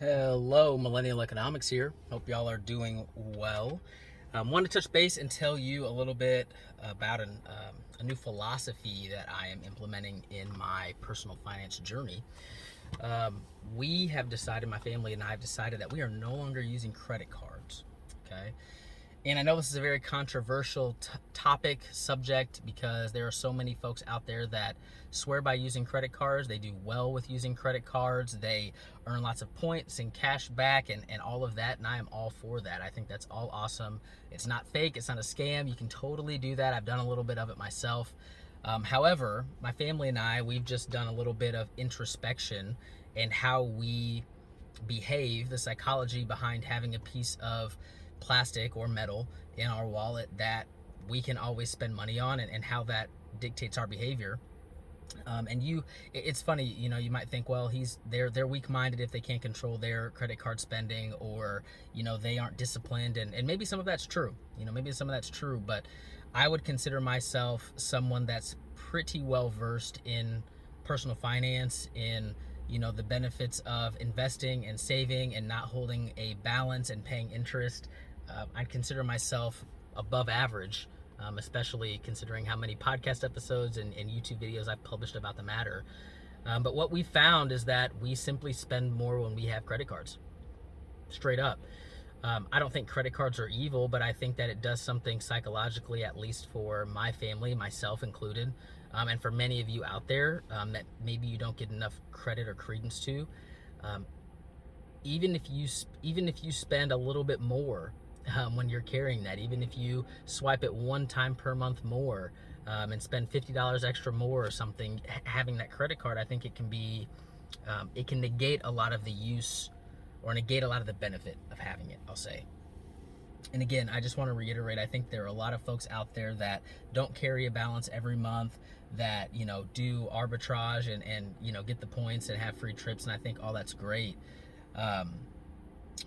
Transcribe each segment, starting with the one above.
Hello, Millennial Economics here. Hope y'all are doing well. Want to touch base and tell you a little bit about a new philosophy that I am implementing in my personal finance journey. We have decided, my family and I have decided that we are no longer using credit cards. Okay. And I know this is a very controversial topic, subject, because there are so many folks out there that swear by using credit cards. They do well with using credit cards. They earn lots of points and cash back and all of that. And I am all for that. I think that's all awesome. It's not fake. It's not a scam. You can totally do that. I've done a little bit of it myself. However, my family and I, we've just done a little bit of introspection and how we behave, the psychology behind having a piece of plastic or metal in our wallet that we can always spend money on, and how that dictates our behavior. It's funny, you might think, well, they're weak-minded if they can't control their credit card spending, or they aren't disciplined, and maybe some of that's true. But I would consider myself someone that's pretty well versed in personal finance, in the benefits of investing and saving and not holding a balance and paying interest. I'd consider myself above average, especially considering how many podcast episodes and YouTube videos I've published about the matter. But what we found is that we simply spend more when we have credit cards. Straight up. I don't think credit cards are evil, but I think that it does something psychologically, at least for my family, myself included, and for many of you out there that maybe you don't get enough credit or credence to. Even if you spend a little bit more when you're carrying that, even if you swipe it one time per month more and spend $50 extra more or something, having that credit card, I think it can negate a lot of the use, or negate a lot of the benefit of having it, I'll say. And again, I just want to reiterate, I think there are a lot of folks out there that don't carry a balance every month, that do arbitrage and get the points and have free trips, and I think all that's great.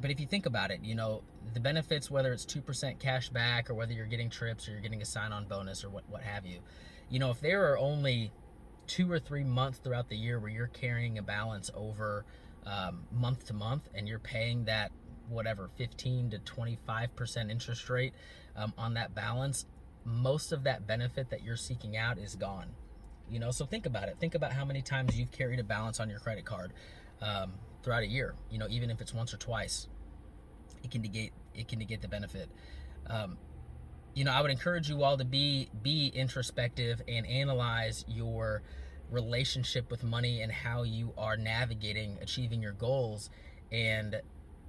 But if you think about it, the benefits, whether it's 2% cash back, or whether you're getting trips, or you're getting a sign-on bonus, or what have you, if there are only 2 or 3 months throughout the year where you're carrying a balance over month to month, and you're paying that 15 to 25% interest rate on that balance, most of that benefit that you're seeking out is gone. So think about it. Think about how many times you've carried a balance on your credit card throughout a year. Even if it's once or twice, it can negate the benefit. I would encourage you all to be introspective and analyze your relationship with money and how you are navigating achieving your goals, and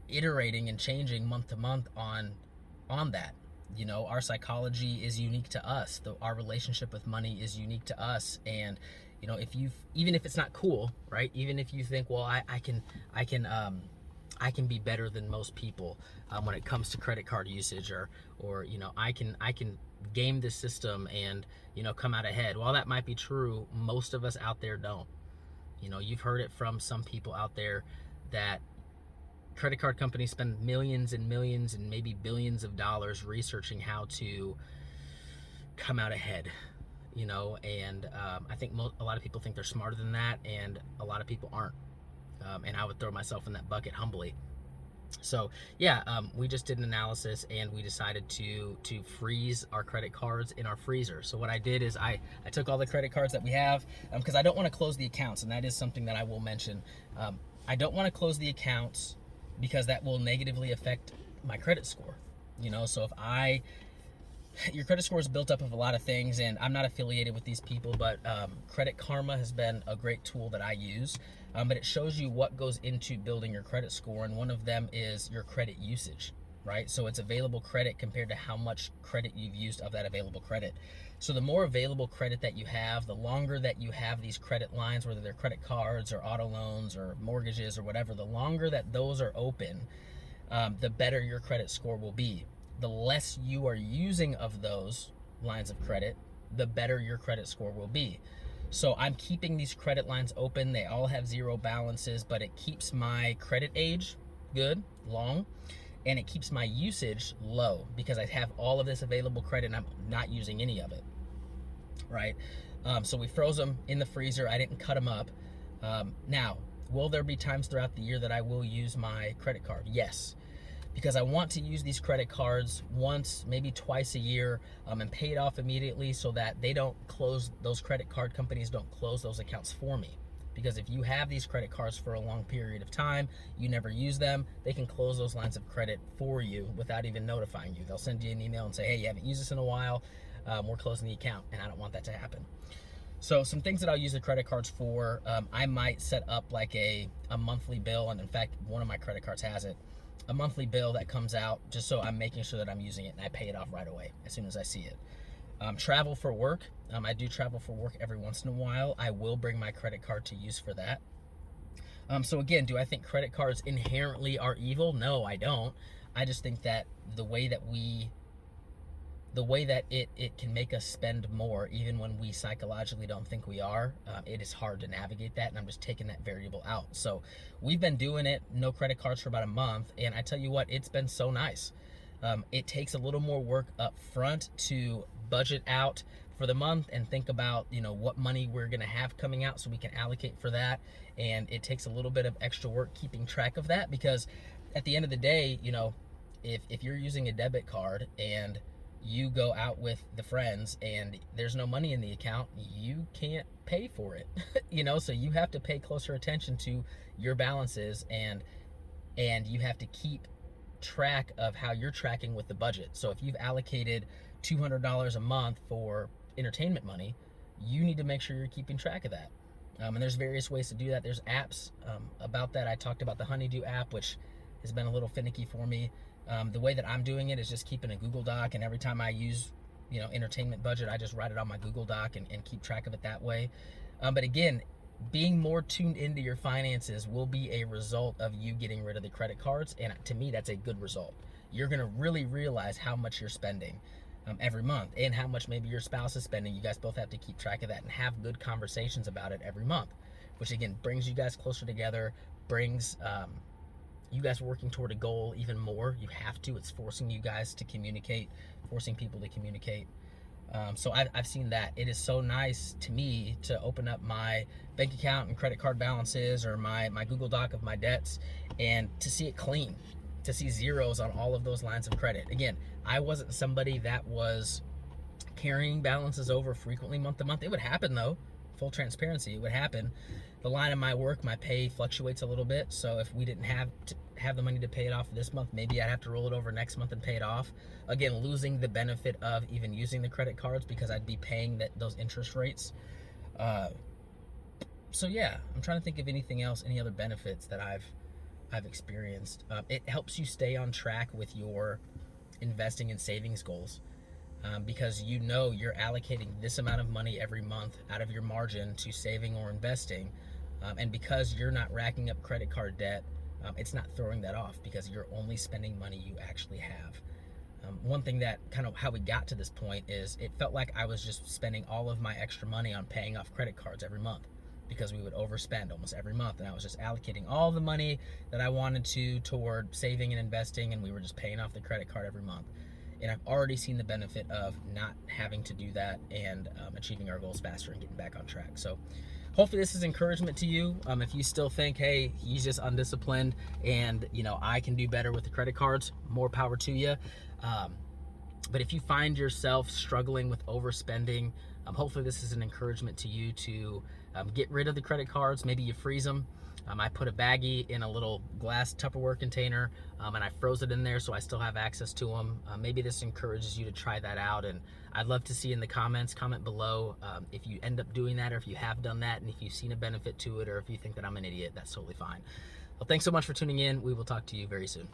iterating and changing month to month on that. Our psychology is unique to us. Our relationship with money is unique to us, and even if it's not cool, right? Even if you think, well, I can be better than most people when it comes to credit card usage, or I can game the system and come out ahead. While that might be true, most of us out there don't. You've heard it from some people out there that credit card companies spend millions and millions and maybe billions of dollars researching how to come out ahead. And I think a lot of people think they're smarter than that, and a lot of people aren't. And I would throw myself in that bucket humbly. So yeah, we just did an analysis, and we decided to freeze our credit cards in our freezer. So what I did is I took all the credit cards that we have, because I don't want to close the accounts, and that is something that I will mention. I don't want to close the accounts because that will negatively affect my credit score. So your credit score is built up of a lot of things, and I'm not affiliated with these people, but Credit Karma has been a great tool that I use. But it shows you what goes into building your credit score, and one of them is your credit usage, right? So it's available credit compared to how much credit you've used of that available credit. So the more available credit that you have, the longer that you have these credit lines, whether they're credit cards or auto loans or mortgages or whatever, the longer that those are open, the better your credit score will be. The less you are using of those lines of credit, the better your credit score will be. So I'm keeping these credit lines open. They all have zero balances, but it keeps my credit age good, long, and it keeps my usage low, because I have all of this available credit and I'm not using any of it, right? So we froze them in the freezer. I didn't cut them up. Now, Will there be times throughout the year that I will use my credit card? Yes, because I want to use these credit cards once, maybe twice a year, and pay it off immediately so that they don't close, those credit card companies don't close those accounts for me. Because if you have these credit cards for a long period of time, you never use them, they can close those lines of credit for you without even notifying you. They'll send you an email and say, hey, you haven't used this in a while, we're closing the account, and I don't want that to happen. So some things that I'll use the credit cards for, I might set up like a monthly bill, and in fact, one of my credit cards has it, a monthly bill that comes out just so I'm making sure that I'm using it and I pay it off right away as soon as I see it. Travel for work. I do travel for work every once in a while. I will bring my credit card to use for that. So again, do I think credit cards inherently are evil? No, I don't. I just think that the way that it can make us spend more even when we psychologically don't think we are, it is hard to navigate that, and I'm just taking that variable out. So we've been doing it, no credit cards, for about a month, and I tell you what, it's been so nice. It takes a little more work up front to budget out for the month and think about, what money we're going to have coming out so we can allocate for that, and it takes a little bit of extra work keeping track of that, because at the end of the day, if you're using a debit card and you go out with the friends and there's no money in the account, you can't pay for it. So you have to pay closer attention to your balances, and you have to keep track of how you're tracking with the budget. So if you've allocated $200 a month for entertainment money, you need to make sure you're keeping track of that. And there's various ways to do that. There's apps about that. I talked about the Honeydew app, which has been a little finicky for me. The way that I'm doing it is just keeping a Google Doc, and every time I use, entertainment budget, I just write it on my Google Doc and keep track of it that way. But again, being more tuned into your finances will be a result of you getting rid of the credit cards, and to me, that's a good result. You're gonna really realize how much you're spending every month, and how much maybe your spouse is spending. You guys both have to keep track of that and have good conversations about it every month, which again brings you guys closer together, brings you guys working toward a goal even more. You have to. It's forcing you guys to communicate, forcing people to communicate. So I've seen that. It is so nice to me to open up my bank account and credit card balances, or my Google Doc of my debts, and to see it clean, to see zeros on all of those lines of credit. Again, I wasn't somebody that was carrying balances over frequently month to month. It would happen though. Full transparency, it would happen. The line of my work, my pay fluctuates a little bit, so if we didn't have the money to pay it off this month, maybe I'd have to roll it over next month and pay it off. Again, losing the benefit of even using the credit cards because I'd be paying those interest rates. So yeah, I'm trying to think of anything else, any other benefits that I've experienced. It helps you stay on track with your investing and savings goals. Because you're allocating this amount of money every month out of your margin to saving or investing, and because you're not racking up credit card debt, it's not throwing that off because you're only spending money you actually have. One thing that kind of how we got to this point is it felt like I was just spending all of my extra money on paying off credit cards every month, because we would overspend almost every month, and I was just allocating all the money that I wanted to toward saving and investing, and we were just paying off the credit card every month. And I've already seen the benefit of not having to do that, and achieving our goals faster and getting back on track. So hopefully this is encouragement to you. If you still think, hey, he's just undisciplined and I can do better with the credit cards, more power to you. But if you find yourself struggling with overspending, hopefully this is an encouragement to you to get rid of the credit cards. Maybe you freeze them. I put a baggie in a little glass Tupperware container, and I froze it in there so I still have access to them. Maybe this encourages you to try that out, and I'd love to see in the comments, comment below if you end up doing that, or if you have done that, and if you've seen a benefit to it, or if you think that I'm an idiot. That's totally fine. Well, thanks so much for tuning in. We will talk to you very soon.